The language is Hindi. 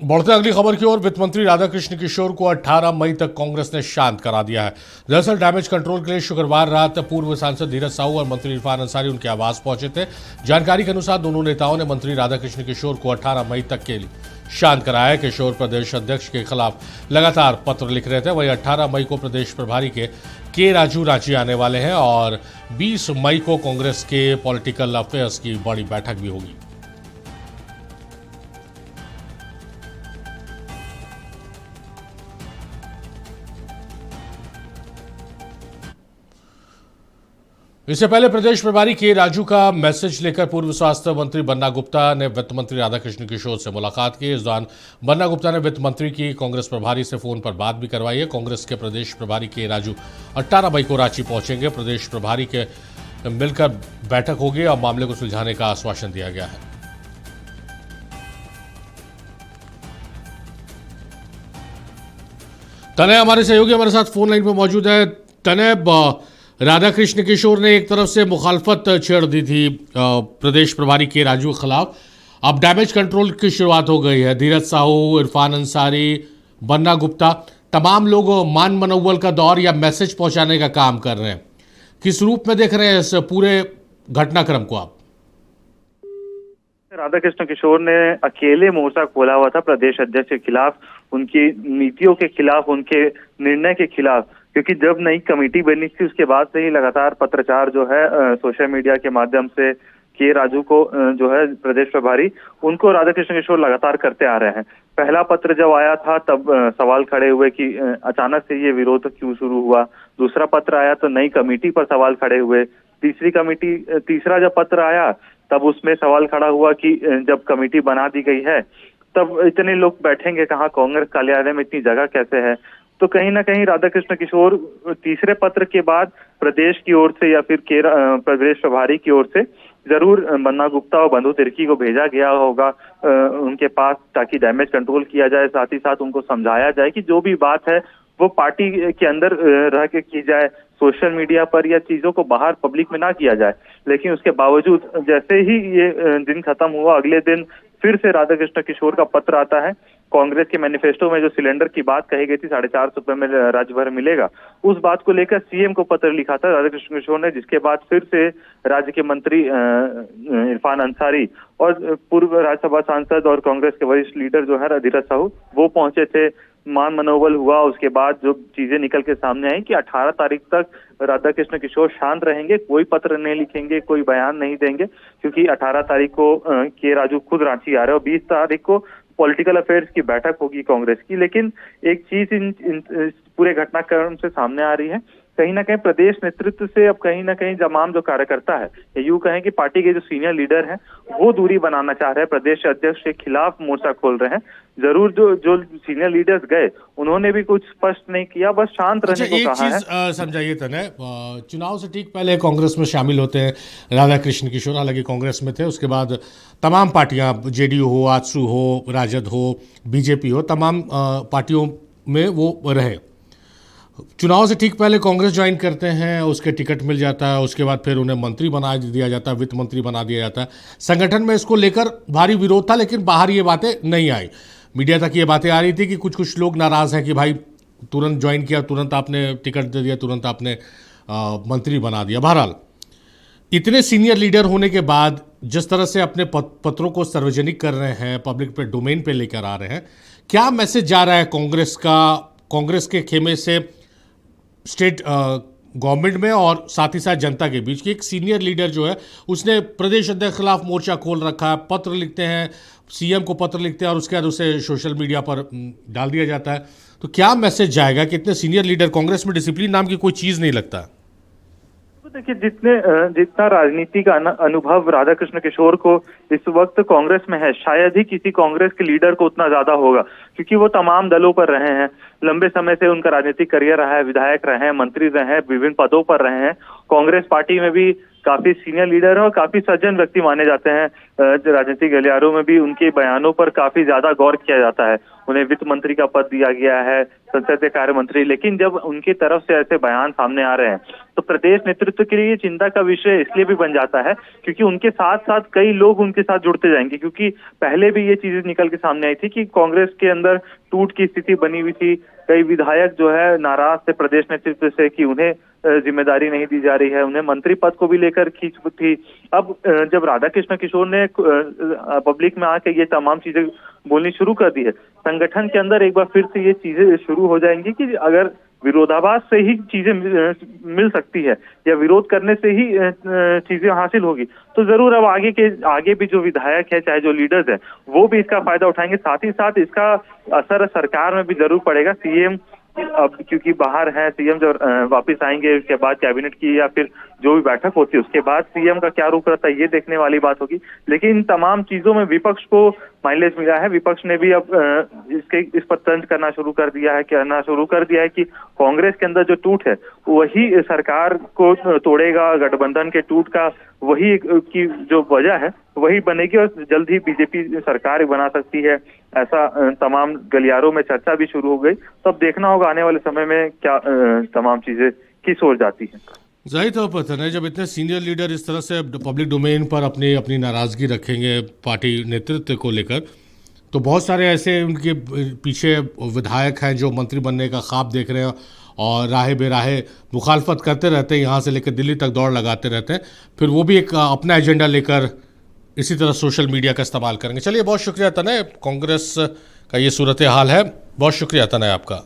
बढ़ते अगली खबर की ओर। वित्त मंत्री राधाकृष्ण किशोर को 18 मई तक कांग्रेस ने शांत करा दिया है। दरअसल डैमेज कंट्रोल के लिए शुक्रवार रात पूर्व सांसद धीरज साहू और मंत्री इरफान अंसारी उनके आवास पहुंचे थे। जानकारी के अनुसार दोनों नेताओं ने मंत्री राधाकृष्ण किशोर को 18 मई तक के लिए शांत कराया। किशोर प्रदेश अध्यक्ष के खिलाफ लगातार पत्र लिख रहे थे। वहीं 18 मई को प्रदेश प्रभारी के राजू रांची आने वाले हैं और 20 मई को कांग्रेस के पॉलिटिकल अफेयर्स की बड़ी बैठक भी होगी। इससे पहले प्रदेश प्रभारी के राजू का मैसेज लेकर पूर्व स्वास्थ्य मंत्री बन्ना गुप्ता ने वित्त मंत्री राधाकृष्ण किशोर से मुलाकात की। इस दौरान बन्ना गुप्ता ने वित्त मंत्री की कांग्रेस प्रभारी से फोन पर बात भी करवाई है। कांग्रेस के प्रदेश प्रभारी के राजू 18 मई को रांची पहुंचेंगे। प्रदेश प्रभारी के मिलकर बैठक होगी और मामले को सुलझाने का आश्वासन दिया गया है। तनय हमारे सहयोगी हमारे साथ फोन लाइन पर मौजूद है। तनय, राधाकृष्ण किशोर ने एक तरफ से मुखालफत छेड़ दी थी प्रदेश प्रभारी के राजू के खिलाफ। अब डैमेज कंट्रोल की शुरुआत हो गई है। धीरज साहू, इरफान अंसारी, बन्ना गुप्ता तमाम लोग मान मनोबल का दौर या मैसेज पहुंचाने का काम कर रहे हैं। किस रूप में देख रहे हैं इस पूरे घटनाक्रम को आप? राधाकृष्ण किशोर ने अकेले मोर्चा खोला हुआ था प्रदेश अध्यक्ष के खिलाफ, उनकी नीतियों के खिलाफ, उनके निर्णय के खिलाफ, क्योंकि जब नई कमेटी बनी थी उसके बाद से ही लगातार पत्रचार जो है सोशल मीडिया के माध्यम से के राजू को जो है प्रदेश प्रभारी, उनको राधाकृष्ण किशोर लगातार करते आ रहे हैं। पहला पत्र जब आया था तब सवाल खड़े हुए कि अचानक से ये विरोध क्यों शुरू हुआ। दूसरा पत्र आया तो नई कमेटी पर सवाल खड़े हुए। तीसरा जब पत्र आया तब उसमें सवाल खड़ा हुआ कि जब कमेटी बना दी गई है तब इतने लोग बैठेंगे कहाँ, कांग्रेस कार्यालय में इतनी जगह कैसे है। तो कहीं ना कहीं राधाकृष्ण किशोर तीसरे पत्र के बाद प्रदेश की ओर से या फिर प्रदेश प्रभारी की ओर से जरूर बन्ना गुप्ता और बंधु तिर्की को भेजा गया होगा उनके पास, ताकि डैमेज कंट्रोल किया जाए। साथ ही साथ उनको समझाया जाए कि जो भी बात है वो पार्टी के अंदर रह के की जाए, सोशल मीडिया पर या चीजों को बाहर पब्लिक में ना किया जाए। लेकिन उसके बावजूद जैसे ही ये दिन खत्म हुआ, अगले दिन फिर से राधाकृष्ण किशोर का पत्र आता है। कांग्रेस के मैनिफेस्टो में जो सिलेंडर की बात कही गई थी 450 रुपए में राज्य भर मिलेगा, उस बात को लेकर सीएम को पत्र लिखा था राधाकृष्ण किशोर ने, जिसके बाद फिर से राज्य के मंत्री इरफान अंसारी और पूर्व राज्यसभा सांसद और कांग्रेस के वरिष्ठ लीडर जो है धीरज साहू, वो पहुंचे थे। मान मनोबल हुआ। उसके बाद जो चीजें निकल के सामने आई कि 18 तारीख तक राधाकृष्ण किशोर शांत रहेंगे, कोई पत्र नहीं लिखेंगे, कोई बयान नहीं देंगे, क्योंकि 18 तारीख को के राजू खुद रांची आ रहे हैं और 20 तारीख को पॉलिटिकल अफेयर्स की बैठक होगी कांग्रेस की। लेकिन एक चीज इन पूरे घटनाक्रम से सामने आ रही है, कहीं ना कहीं प्रदेश नेतृत्व से अब कहीं ना कहीं तमाम जो कार्यकर्ता है, यूं कहें कि पार्टी के जो सीनियर लीडर हैं, वो दूरी बनाना चाह रहे हैं, प्रदेश अध्यक्ष के खिलाफ मोर्चा खोल रहे हैं। जरूर जो सीनियर लीडर्स गए उन्होंने भी कुछ स्पष्ट नहीं किया, बस शांत रहने को कहा है। एक चीज समझाइए तनय, चुनाव से ठीक पहले कांग्रेस में शामिल होते हैं राधाकृष्ण किशोर, हालांकि कांग्रेस में थे, उसके बाद तमाम पार्टियां, जेडीयू हो, आजसू हो, राजद हो, बीजेपी हो, तमाम पार्टियों में वो रहे। चुनाव से ठीक पहले कांग्रेस ज्वाइन करते हैं, उसके टिकट मिल जाता है, उसके बाद फिर उन्हें मंत्री बना दिया जाता है, वित्त मंत्री बना दिया जाता है। संगठन में इसको लेकर भारी विरोध था, लेकिन बाहर ये बातें नहीं आई। मीडिया तक ये बातें आ रही थी कि कुछ लोग नाराज हैं कि भाई तुरंत ज्वाइन किया, तुरंत आपने टिकट दे दिया, तुरंत आपने मंत्री बना दिया। बहरहाल इतने सीनियर लीडर होने के बाद जिस तरह से अपने पत्रों को सार्वजनिक कर रहे हैं, पब्लिक पे डोमेन पे लेकर आ रहे हैं, क्या मैसेज जा रहा है कांग्रेस का, कांग्रेस के खेमे से स्टेट गवर्नमेंट में और साथ ही साथ जनता के बीच? कि एक सीनियर लीडर जो है उसने प्रदेश अध्यक्ष के खिलाफ मोर्चा खोल रखा है, पत्र लिखते हैं, सीएम को पत्र लिखते हैं और उसके बाद उसे सोशल मीडिया पर डाल दिया जाता है। तो क्या मैसेज जाएगा कि इतने सीनियर लीडर, कांग्रेस में डिसिप्लिन नाम की कोई चीज नहीं लगता? तो देखिए, जितना राजनीति का अनुभव राधाकृष्ण किशोर को इस वक्त कांग्रेस में है, शायद ही किसी कांग्रेस के लीडर को उतना ज्यादा होगा, क्योंकि वो तमाम दलों पर रहे हैं। लंबे समय से उनका राजनीतिक करियर रहा है, विधायक रहे हैं, मंत्री रहे हैं, विभिन्न पदों पर रहे हैं। कांग्रेस पार्टी में भी काफी सीनियर लीडर है और काफी सज्जन व्यक्ति माने जाते हैं। राजनीतिक गलियारों में भी उनके बयानों पर काफी ज्यादा गौर किया जाता है। उन्हें वित्त मंत्री का पद दिया गया है, संसदीय कार्य मंत्री, लेकिन जब उनकी तरफ से ऐसे बयान सामने आ रहे हैं तो प्रदेश नेतृत्व के लिए ये चिंता का विषय इसलिए भी बन जाता है क्योंकि उनके साथ साथ कई लोग उनके साथ जुड़ते जाएंगे। क्योंकि पहले भी ये चीजें निकल के सामने आई थी कि कांग्रेस के अंदर टूट की स्थिति बनी हुई थी। कई विधायक जो है नाराज थे प्रदेश नेतृत्व से कि उन्हें जिम्मेदारी नहीं दी जा रही है, उन्हें मंत्री पद को भी लेकर खींच थी। अब जब राधाकृष्ण किशोर ने पब्लिक में आके ये तमाम चीजें बोलनी शुरू कर दी है, संगठन के अंदर एक बार फिर से ये चीजें शुरू हो जाएंगी कि अगर विरोधाभास से ही चीजें मिल सकती है या विरोध करने से ही चीजें हासिल होगी, तो जरूर अब आगे भी जो विधायक है, चाहे जो लीडर्स है, वो भी इसका फायदा उठाएंगे। साथ ही साथ इसका असर सरकार में भी जरूर पड़ेगा। सीएम अब क्योंकि बाहर है, सीएम जब वापस आएंगे उसके बाद कैबिनेट की या फिर जो भी बैठक होती है उसके बाद सीएम का क्या रुख रहता है, ये देखने वाली बात होगी। लेकिन इन तमाम चीजों में विपक्ष को माइलेज मिला है। विपक्ष ने भी अब इस पर तंज कहना शुरू कर दिया है कि कांग्रेस के अंदर जो टूट है वही सरकार को तोड़ेगा, गठबंधन के टूट का वही की जो वजह है वही बनेगी और जल्द ही बीजेपी सरकार बना सकती है। ऐसा तमाम गलियारों में चर्चा भी शुरू हो गई। तो अब देखना होगा आने वाले समय में क्या तमाम चीजें किस ओर जाती हैं। जाहिर तौर पर तनय, जब इतने सीनियर लीडर इस तरह से पब्लिक डोमेन पर अपनी नाराज़गी रखेंगे पार्टी नेतृत्व को लेकर, तो बहुत सारे ऐसे उनके पीछे विधायक हैं जो मंत्री बनने का ख्वाब देख रहे हैं और राहे बेराहे मुखालफत करते रहते हैं, यहाँ से लेकर दिल्ली तक दौड़ लगाते रहते हैं, फिर वो भी एक अपना एजेंडा लेकर इसी तरह सोशल मीडिया का इस्तेमाल करेंगे। चलिए, बहुत शुक्रिया तनय। कांग्रेस का ये सूरत हाल है। बहुत शुक्रिया तनय आपका।